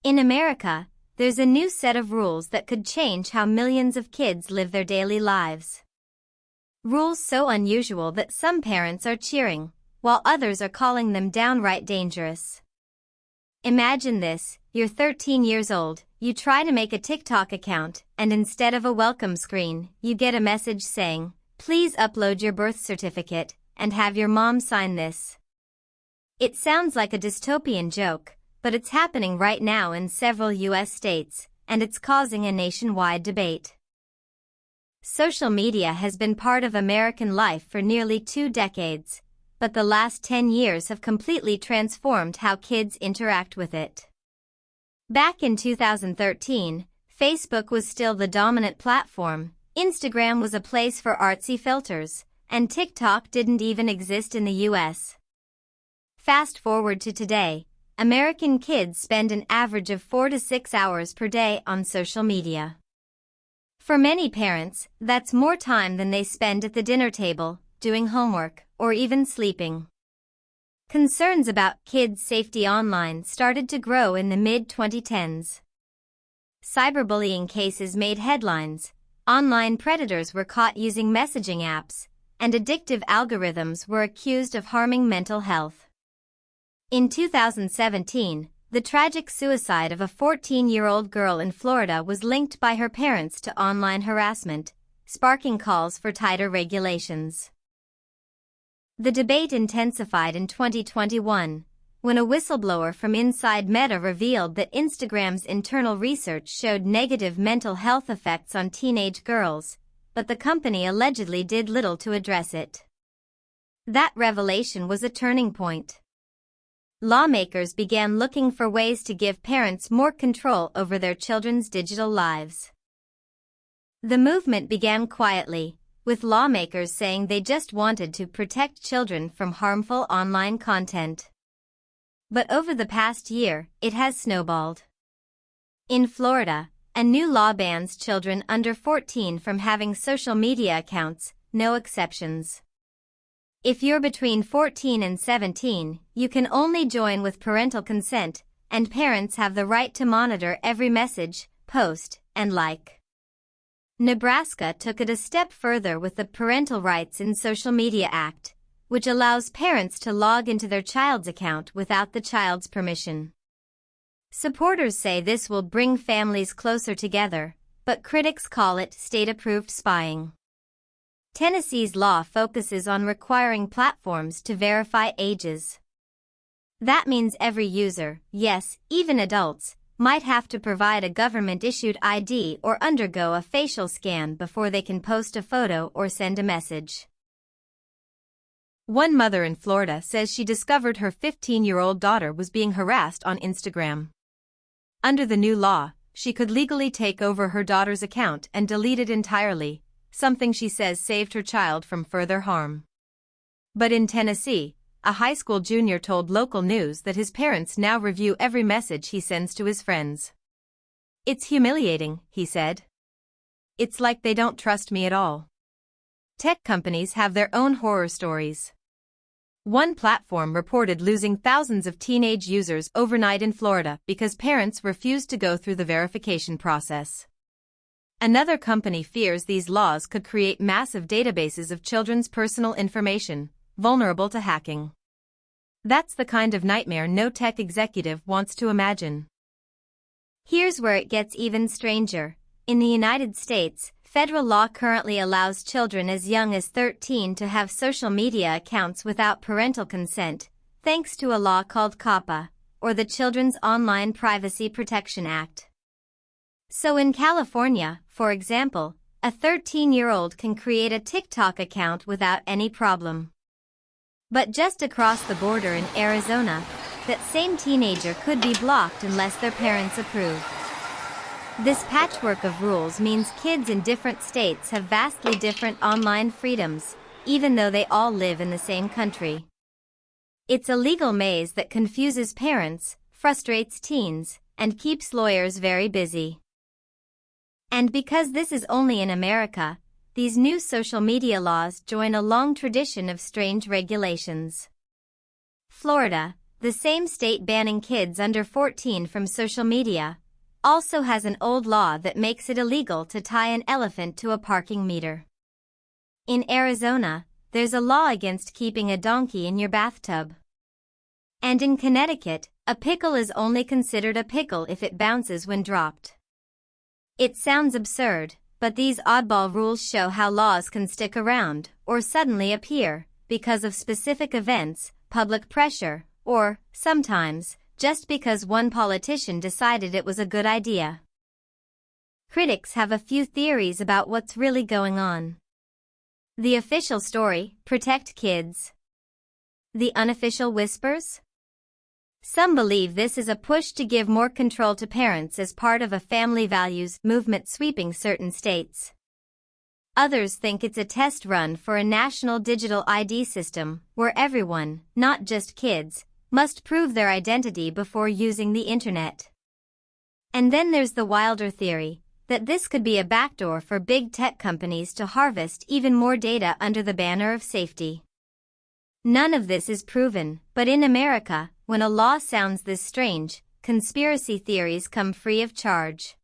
In America, there's a new set of rules that could change how millions of kids live their daily lives. Rules so unusual that some parents are cheering, while others are calling them downright dangerous. Imagine this: you're 13 years old, you try to make a TikTok account, and instead of a welcome screen, you get a message saying, "Please upload your birth certificate, and have your mom sign this." It sounds like a dystopian joke, but it's happening right now in several US states, and it's causing a nationwide debate. Social media has been part of American life for nearly 2 decades, but the last 10 years have completely transformed how kids interact with it. Back in 2013, Facebook was still the dominant platform, Instagram was a place for artsy filters, and TikTok didn't even exist in the US. Fast forward to today, American kids spend an average of 4 to 6 hours per day on social media. For many parents, that's more time than they spend at the dinner table, doing homework, or even sleeping. Concerns about kids' safety online started to grow in the mid-2010s. Cyberbullying cases made headlines, online predators were caught using messaging apps, and addictive algorithms were accused of harming mental health. In 2017, the tragic suicide of a 14-year-old girl in Florida was linked by her parents to online harassment, sparking calls for tighter regulations. The debate intensified in 2021, when a whistleblower from inside Meta revealed that Instagram's internal research showed negative mental health effects on teenage girls, but the company allegedly did little to address it. That revelation was a turning point. Lawmakers began looking for ways to give parents more control over their children's digital lives. The movement began quietly, with lawmakers saying they just wanted to protect children from harmful online content. But over the past year, it has snowballed. In Florida, a new law bans children under 14 from having social media accounts, no exceptions. If you're between 14 and 17, you can only join with parental consent, and parents have the right to monitor every message, post, and like. Nebraska took it a step further with the Parental Rights in Social Media Act, which allows parents to log into their child's account without the child's permission. Supporters say this will bring families closer together, but critics call it state-approved spying. Tennessee's law focuses on requiring platforms to verify ages. That means every user, yes, even adults, might have to provide a government-issued ID or undergo a facial scan before they can post a photo or send a message. One mother in Florida says she discovered her 15-year-old daughter was being harassed on Instagram. Under the new law, she could legally take over her daughter's account and delete it entirely, something she says saved her child from further harm. But in Tennessee, a high school junior told local news that his parents now review every message he sends to his friends. "It's humiliating," he said. "It's like they don't trust me at all." Tech companies have their own horror stories. One platform reported losing thousands of teenage users overnight in Florida because parents refused to go through the verification process. Another company fears these laws could create massive databases of children's personal information, vulnerable to hacking. That's the kind of nightmare no tech executive wants to imagine. Here's where it gets even stranger. In the United States, federal law currently allows children as young as 13 to have social media accounts without parental consent, thanks to a law called COPPA, or the Children's Online Privacy Protection Act. So in California, for example, a 13-year-old can create a TikTok account without any problem. But just across the border in Arizona, that same teenager could be blocked unless their parents approve. This patchwork of rules means kids in different states have vastly different online freedoms, even though they all live in the same country. It's a legal maze that confuses parents, frustrates teens, and keeps lawyers very busy. And because this is only in America, these new social media laws join a long tradition of strange regulations. Florida, the same state banning kids under 14 from social media, also has an old law that makes it illegal to tie an elephant to a parking meter. In Arizona, there's a law against keeping a donkey in your bathtub. And in Connecticut, a pickle is only considered a pickle if it bounces when dropped. It sounds absurd, but these oddball rules show how laws can stick around, or suddenly appear, because of specific events, public pressure, or, sometimes, just because one politician decided it was a good idea. Critics have a few theories about what's really going on. The official story: protect kids. The unofficial whispers? Some believe this is a push to give more control to parents as part of a family values movement sweeping certain states. Others think it's a test run for a national digital ID system, where everyone, not just kids, must prove their identity before using the internet. And then there's the wilder theory, that this could be a backdoor for big tech companies to harvest even more data under the banner of safety. None of this is proven, but in America, when a law sounds this strange, conspiracy theories come free of charge.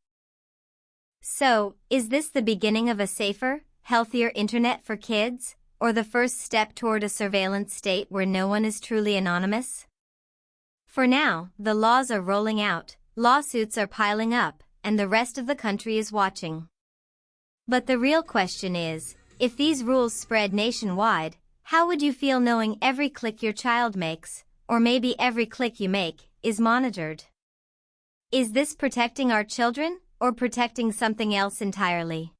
So, is this the beginning of a safer, healthier internet for kids, or the first step toward a surveillance state where no one is truly anonymous? For now, the laws are rolling out, lawsuits are piling up, and the rest of the country is watching. But the real question is, if these rules spread nationwide, how would you feel knowing every click your child makes, or maybe every click you make, is monitored? Is this protecting our children, or protecting something else entirely?